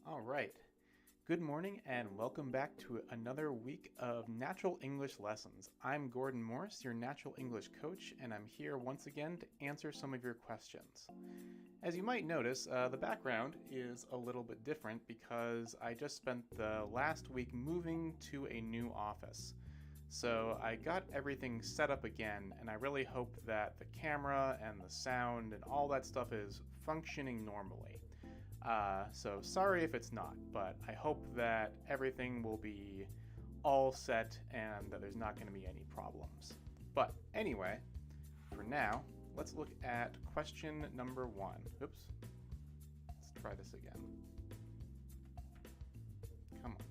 All right. Good morning and welcome back to another week of Natural English Lessons. I'm Gordon Morse, your Natural English coach, and I'm here once again to answer some of your questions. As you might notice, the background is a little bit different because I just spent the last week moving to a new office. So I got everything set up again, and I really hope that the camera and the sound and all that stuff is functioning normally. So sorry if it's not, but I hope that everything will be all set and that there's not going to be any problems. But anyway, for now, let's look at question number 1. Oops. Let's try this again. Come on.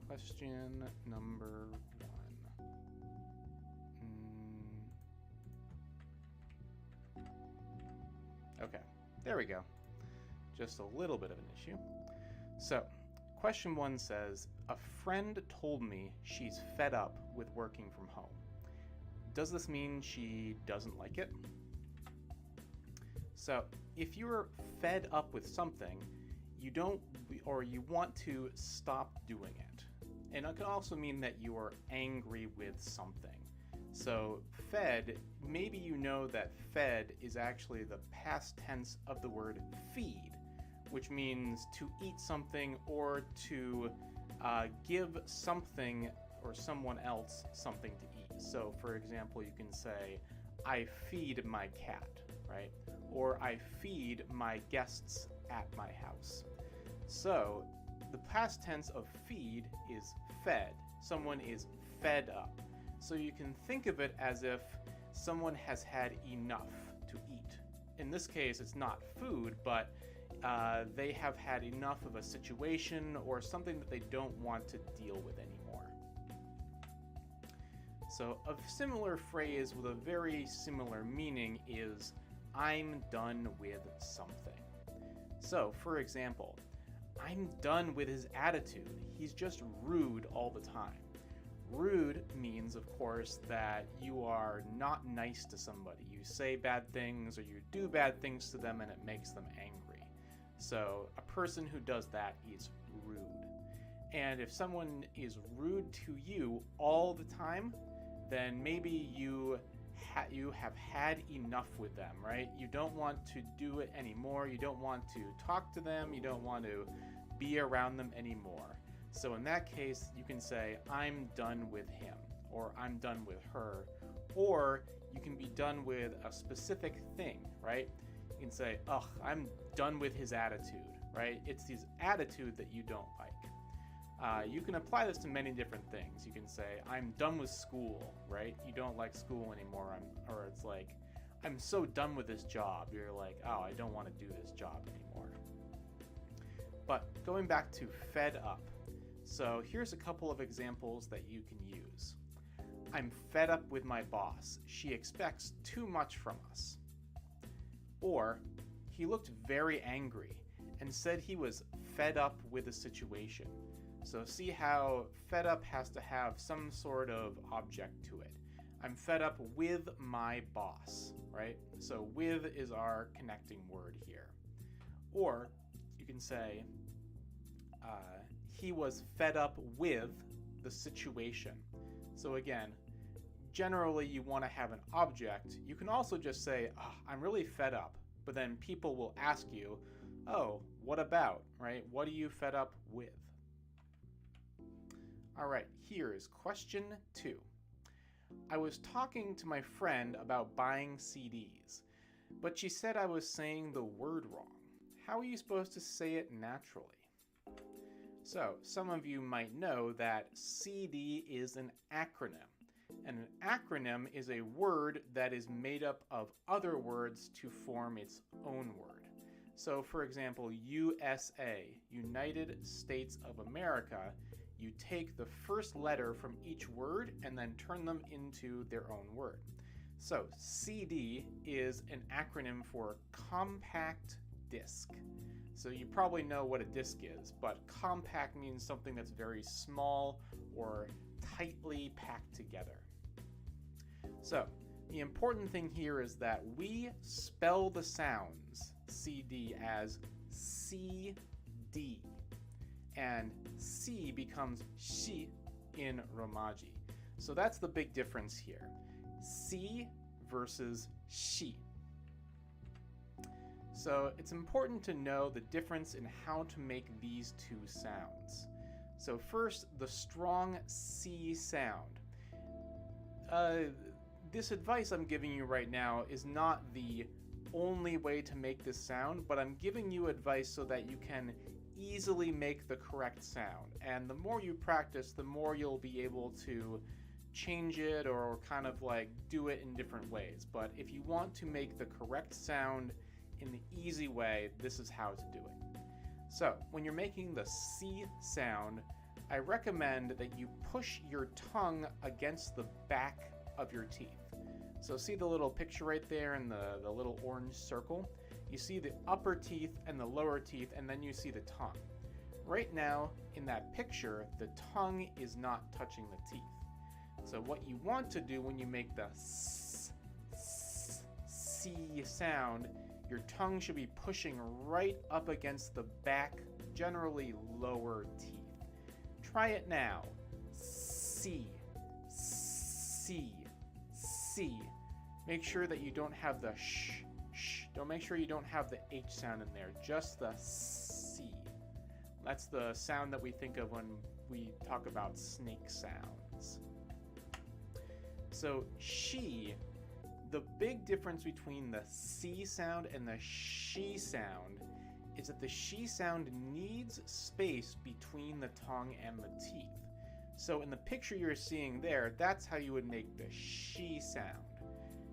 Question number 1. Okay, there we go. Just a little bit of an issue. So, question 1 says, a friend told me she's fed up with working from home. Does this mean she doesn't like it? So, if you're fed up with something, you want to stop doing it. And it can also mean that you are angry with something. So fed, maybe you know that fed is actually the past tense of the word feed, which means to eat something or to give something or someone else something to eat. So for example, you can say, I feed my cat, right? Or I feed my guests at my house. So the past tense of feed is fed. Someone is fed up. So you can think of it as if someone has had enough to eat. In this case, it's not food, but they have had enough of a situation or something that they don't want to deal with anymore. So a similar phrase with a very similar meaning is, I'm done with something. So, for example, I'm done with his attitude. He's just rude all the time. Rude means, of course, that you are not nice to somebody. You say bad things or you do bad things to them and it makes them angry. So a person who does that is rude. And if someone is rude to you all the time, then maybe you have had enough with them, right? You don't want to do it anymore. You don't want to talk to them. You don't want to be around them anymore. So in that case, you can say, I'm done with him, or I'm done with her, or you can be done with a specific thing, right? You can say, ugh, I'm done with his attitude, right? It's his attitude that you don't like. You can apply this to many different things. You can say, I'm done with school, right? You don't like school anymore, or it's like, I'm so done with this job. You're like, oh, I don't want to do this job anymore. But going back to fed up. So here's a couple of examples that you can use. I'm fed up with my boss. She expects too much from us. Or, he looked very angry and said he was fed up with the situation. So see how fed up has to have some sort of object to it. I'm fed up with my boss, right? So with is our connecting word here. Or you can say, he was fed up with the situation. So again, generally you want to have an object. You can also just say, oh, I'm really fed up. But then people will ask you, oh, what about, right? What are you fed up with? All right, here is question 2. I was talking to my friend about buying CDs, but she said I was saying the word wrong. How are you supposed to say it naturally? So, some of you might know that CD is an acronym. And an acronym is a word that is made up of other words to form its own word. So, for example, USA, United States of America, you take the first letter from each word and then turn them into their own word. So, CD is an acronym for compact disc. So you probably know what a disc is, but compact means something that's very small or tightly packed together. So the important thing here is that we spell the sounds CD as CD. And C becomes shi in Romaji. So that's the big difference here. C versus shi. So it's important to know the difference in how to make these two sounds. So first, the strong C sound. This advice I'm giving you right now is not the only way to make this sound, but I'm giving you advice so that you can easily make the correct sound. And the more you practice, the more you'll be able to change it or kind of like do it in different ways. But if you want to make the correct sound in the easy way, this is how to do it. So when you're making the C sound, I recommend that you push your tongue against the back of your teeth. So see the little picture right there in the little orange circle? You see the upper teeth and the lower teeth, and then you see the tongue. Right now, in that picture, the tongue is not touching the teeth. So what you want to do when you make the C sound, your tongue should be pushing right up against the back, generally lower teeth. Try it now. C, C, C. Make sure that you don't have the sh. Don't make sure you don't have the H sound in there, just the C. That's the sound that we think of when we talk about snake sounds. So she, the big difference between the C sound and the she sound is that the she sound needs space between the tongue and the teeth. So in the picture you're seeing there, that's how you would make the she sound.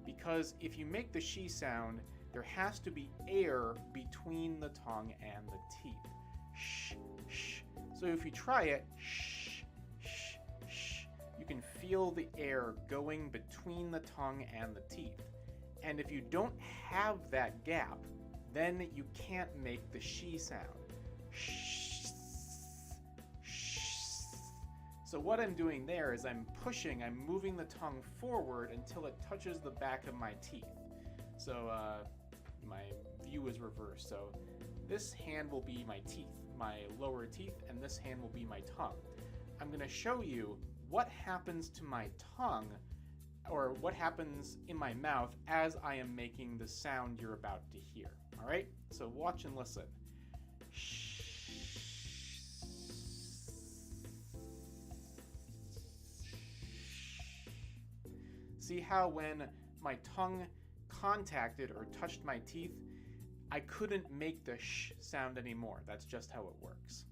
Because if you make the she sound, there has to be air between the tongue and the teeth. Sh, sh. So if you try it, sh, sh, sh, you can feel the air going between the tongue and the teeth. And if you don't have that gap, then you can't make the she sound. Sh, sh. So what I'm doing there is I'm moving the tongue forward until it touches the back of my teeth. So my view is reversed. So this hand will be my teeth, my lower teeth, and this hand will be my tongue. I'm going to show you what happens to my tongue, or what happens in my mouth as I am making the sound you're about to hear. All right? So watch and listen. See how when my tongue contacted or touched my teeth, I couldn't make the sh sound anymore. That's just how it works.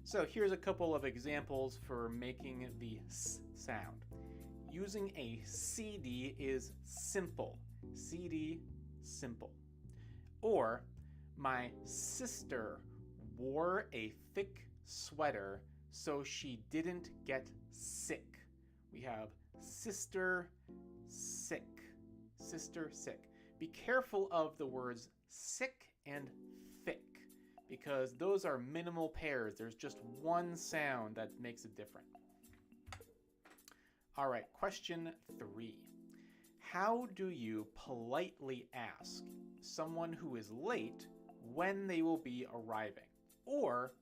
So here's a couple of examples for making the s sound. Using a CD is simple. CD, simple. Or, my sister wore a thick sweater so she didn't get sick. We have sister, sick. Sister, sick. Be careful of the words sick and thick, because those are minimal pairs. There's just one sound that makes it different. All right, question 3. How do you politely ask someone who is late when they will be arriving, or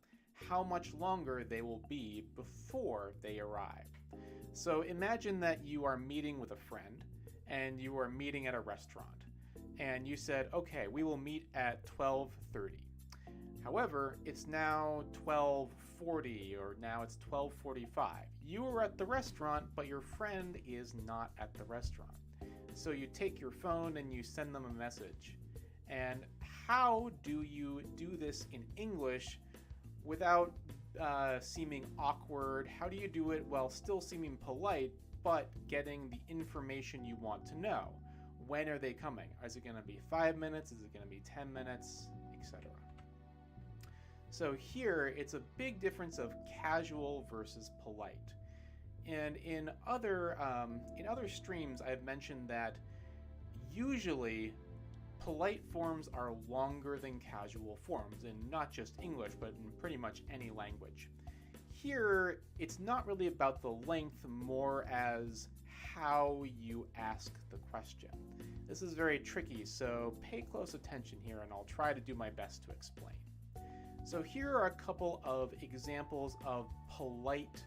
how much longer they will be before they arrive? So imagine that you are meeting with a friend and you are meeting at a restaurant, and you said, okay, we will meet at 12:30. However, it's now 12:40, or now it's 12:45. You are at the restaurant, but your friend is not at the restaurant. So you take your phone and you send them a message. And how do you do this in English without seeming awkward? How do you do it while still seeming polite, but getting the information you want to know? When are they coming? Is it going to be 5 minutes? Is it going to be 10 minutes? Etc. So here, it's a big difference of casual versus polite. And in other streams, I've mentioned that usually polite forms are longer than casual forms, in not just English, but in pretty much any language. Here, it's not really about the length, more as how you ask the question. This is very tricky, so pay close attention here and I'll try to do my best to explain. So here are a couple of examples of polite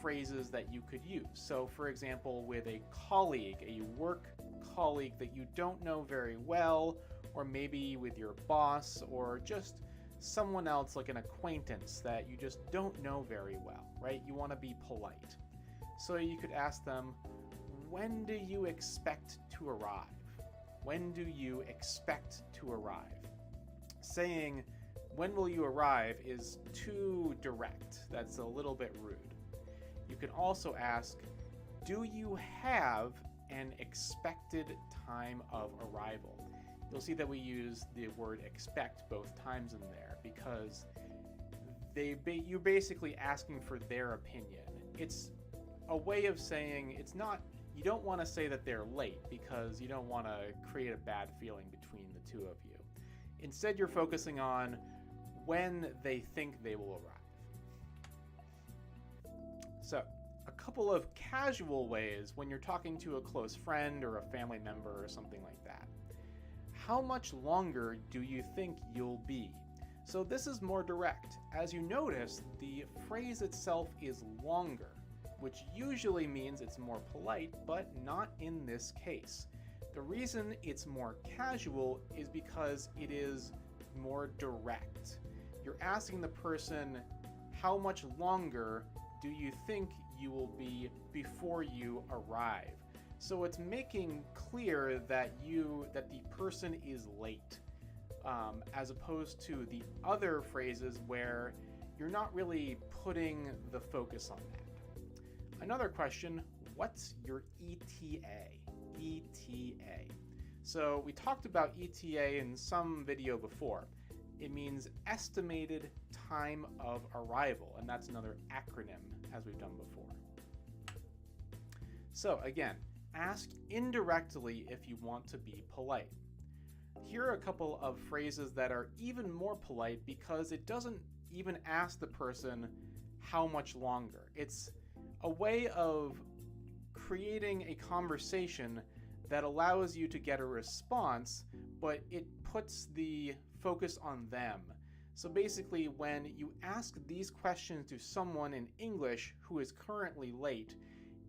phrases that you could use. So for example, with a colleague, a work colleague that you don't know very well, or maybe with your boss, or just someone else like an acquaintance that you just don't know very well, right? You want to be polite. So you could ask them, when do you expect to arrive? When do you expect to arrive? Saying, when will you arrive is too direct. That's a little bit rude. You can also ask, do you have an expected time of arrival? You'll see that we use the word expect both times in there because you're basically asking for their opinion. It's a way of saying you don't want to say that they're late because you don't want to create a bad feeling between the two of you. Instead, you're focusing on when they think they will arrive. So, a couple of casual ways when you're talking to a close friend or a family member or something like that. How much longer do you think you'll be? So this is more direct. As you notice, the phrase itself is longer, which usually means it's more polite, but not in this case. The reason it's more casual is because it is more direct. You're asking the person, how much longer do you think you will be before you arrive? So it's making clear that the person is late, as opposed to the other phrases where you're not really putting the focus on that. Another question, what's your ETA? ETA. So we talked about ETA in some video before. It means estimated time of arrival, and that's another acronym as we've done before. So again, ask indirectly if you want to be polite. Here are a couple of phrases that are even more polite because it doesn't even ask the person how much longer. It's a way of creating a conversation that allows you to get a response, but it puts the focus on them. So basically, when you ask these questions to someone in English who is currently late,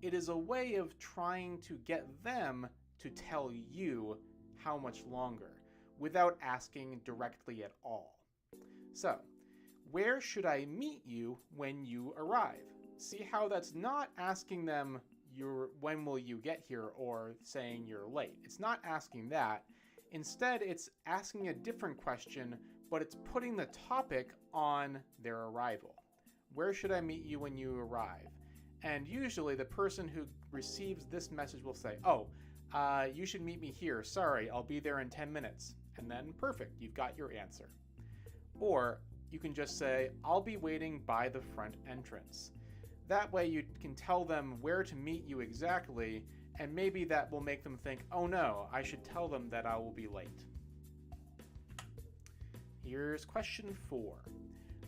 it is a way of trying to get them to tell you how much longer without asking directly at all. So, where should I meet you when you arrive? See how that's not asking them when will you get here or saying you're late. It's not asking that. Instead, it's asking a different question, but it's putting the topic on their arrival. Where should I meet you when you arrive? And usually the person who receives this message will say, you should meet me here. Sorry, I'll be there in 10 minutes. And then perfect, you've got your answer. Or you can just say, I'll be waiting by the front entrance. That way you can tell them where to meet you exactly, and maybe that will make them think, oh no, I should tell them that I will be late. Here's question 4.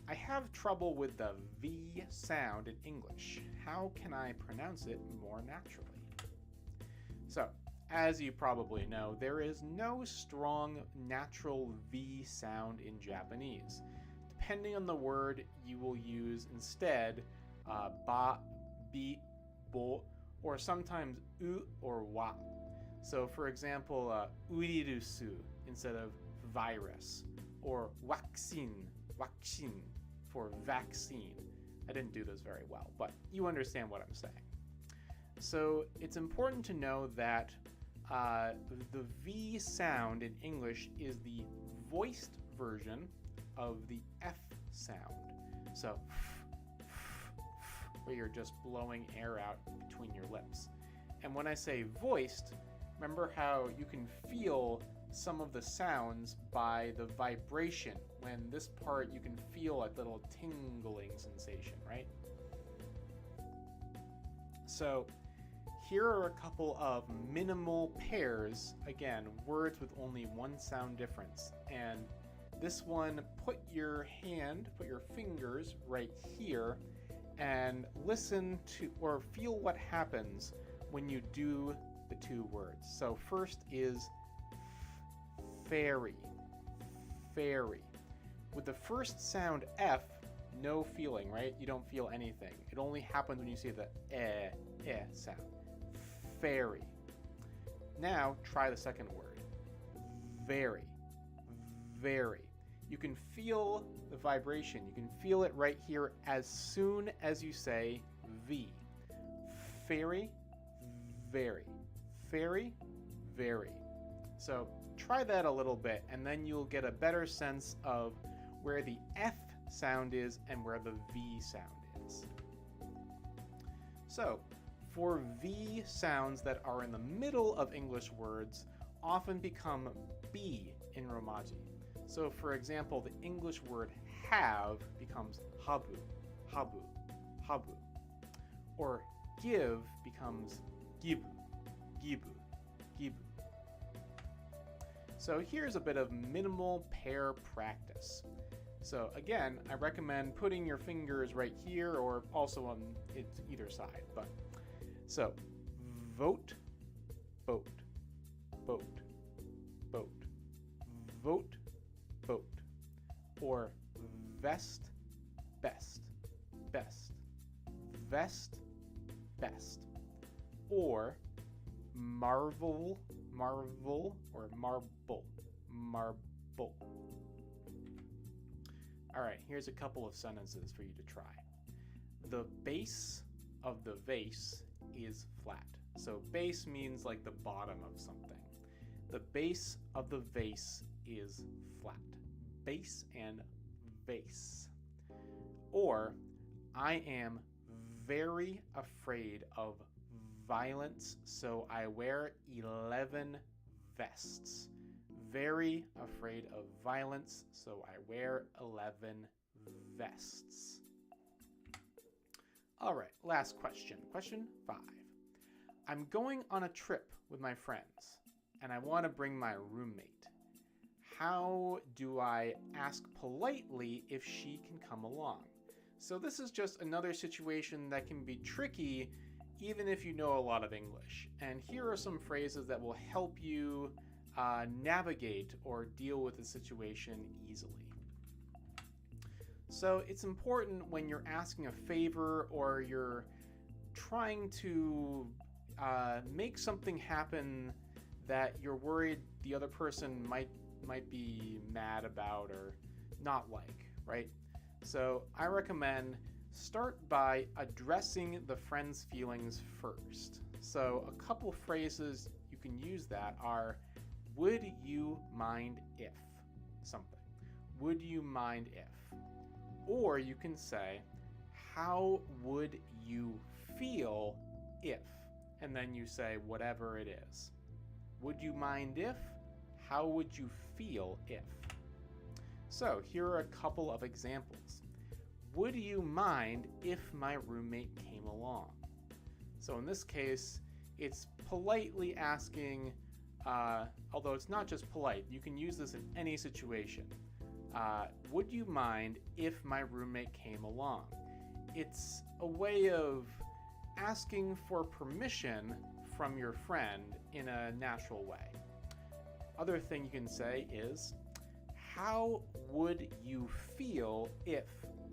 I have trouble with the V sound in English. How can I pronounce it more naturally? So, as you probably know, there is no strong natural V sound in Japanese. Depending on the word, you will use instead ba, bi, bo, or sometimes u or wa. So for example, uirusu instead of virus, or waksin for vaccine. I didn't do those very well, but you understand what I'm saying. So it's important to know that the V sound in English is the voiced version of the F sound. So where you're just blowing air out between your lips. And when I say voiced, remember how you can feel some of the sounds by the vibration. When this part, you can feel a little tingling sensation, right? So here are a couple of minimal pairs, again, words with only one sound difference. And this one, put your fingers right here and listen to or feel what happens when you do the two words. So first is fairy, fairy. With the first sound F, no feeling, right? You don't feel anything. It only happens when you see the sound. Fairy. Now try the second word. Very, very. You can feel the vibration. You can feel it right here as soon as you say V. Fairy, very. Fairy, very. So try that a little bit, and then you'll get a better sense of where the F sound is and where the V sound is. So, for V sounds that are in the middle of English words often become B in Romaji. So, for example, the English word have becomes habu, habu, habu. Or give becomes gibu, gibu, gibu. So here's a bit of minimal pair practice. So again, I recommend putting your fingers right here or also on either side. But so vote, boat, boat, boat, vote, boat, or vest, best, best, vest, best, or marvel, marvel, or marble, marble. All right, here's a couple of sentences for you to try. The base of the vase is flat. So base means like the bottom of something. The base of the vase is flat. Base and vase. Or, I am very afraid of violence, so I wear 11 vests. Very afraid of violence, so I wear 11 vests. All right, last question. Question 5. I'm going on a trip with my friends, and I want to bring my roommate. How do I ask politely if she can come along? So this is just another situation that can be tricky even if you know a lot of English. And here are some phrases that will help you navigate or deal with the situation easily. So it's important when you're asking a favor or you're trying to make something happen that you're worried the other person might be mad about or not like, right? So I recommend start by addressing the friend's feelings first. So a couple phrases you can use that are, would you mind if something? Would you mind if? Or you can say, how would you feel if? And then you say whatever it is. Would you mind if? How would you feel if? So here are a couple of examples. Would you mind if my roommate came along? So in this case, it's politely asking, although it's not just polite, you can use this in any situation. Would you mind if my roommate came along? It's a way of asking for permission from your friend in a natural way. Other thing you can say is, how would you feel if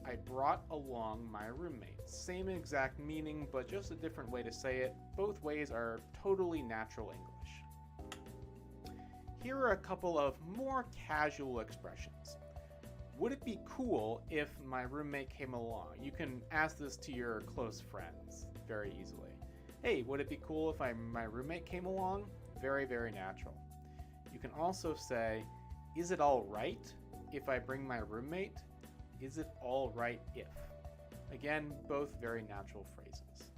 I brought along my roommate? Same exact meaning, but just a different way to say it. Both ways are totally natural English. Here are a couple of more casual expressions. Would it be cool if my roommate came along? You can ask this to your close friends very easily. Hey, would it be cool if my roommate came along? Very, very natural. You can also say, is it all right if I bring my roommate? Is it all right if? Again, both very natural phrases.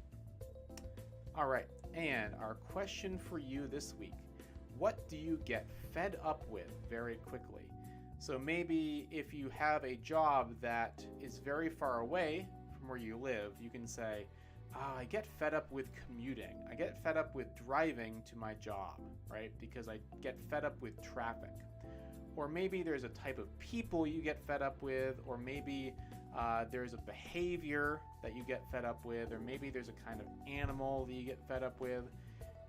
All right, and our question for you this week. What do you get fed up with very quickly? So maybe if you have a job that is very far away from where you live, you can say, I get fed up with commuting. I get fed up with driving to my job, right? Because I get fed up with traffic. Or maybe there's a type of people you get fed up with, or maybe there's a behavior that you get fed up with, or maybe there's a kind of animal that you get fed up with.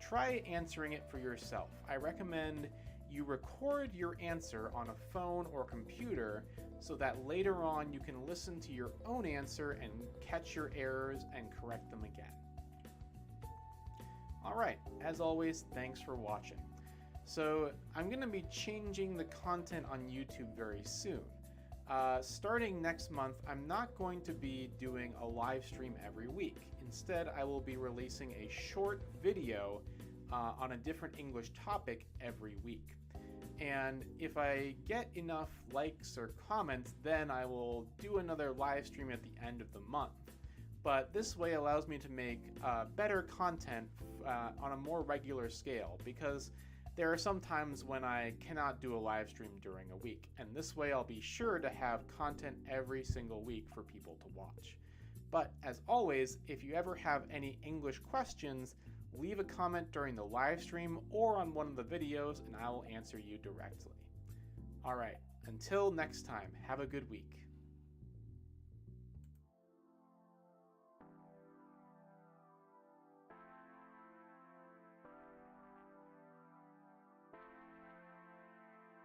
Try answering it for yourself. I recommend you record your answer on a phone or computer so that later on you can listen to your own answer and catch your errors and correct them again. Alright, as always, thanks for watching. So I'm going to be changing the content on YouTube very soon. Starting next month, I'm not going to be doing a live stream every week. Instead, I will be releasing a short video on a different English topic every week. And if I get enough likes or comments, then I will do another live stream at the end of the month. But this way allows me to make better content on a more regular scale, because there are some times when I cannot do a live stream during a week, and this way I'll be sure to have content every single week for people to watch. But as always, if you ever have any English questions, leave a comment during the live stream or on one of the videos and I will answer you directly. Alright, until next time, have a good week.